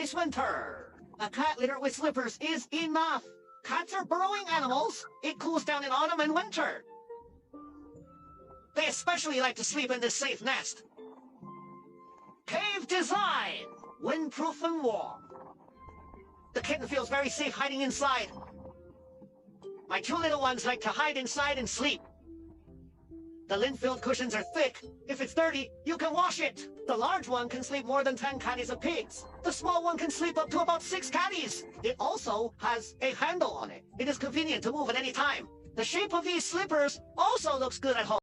this winter. A cat litter with slippers is enough. Cats are burrowing animals. It cools down in autumn and winter. They especially like to sleep in this safe nest. Cave design, windproof and warm. The kitten feels very safe hiding inside. My two little ones like to hide inside and sleep. The lint-filled cushions are thick. If it's dirty, you can wash it. The large one can sleep more than 10 catties of pigs. The small one can sleep up to about 6 catties. It also has a handle on it. It is convenient to move at any time. The shape of these slippers also looks good at home.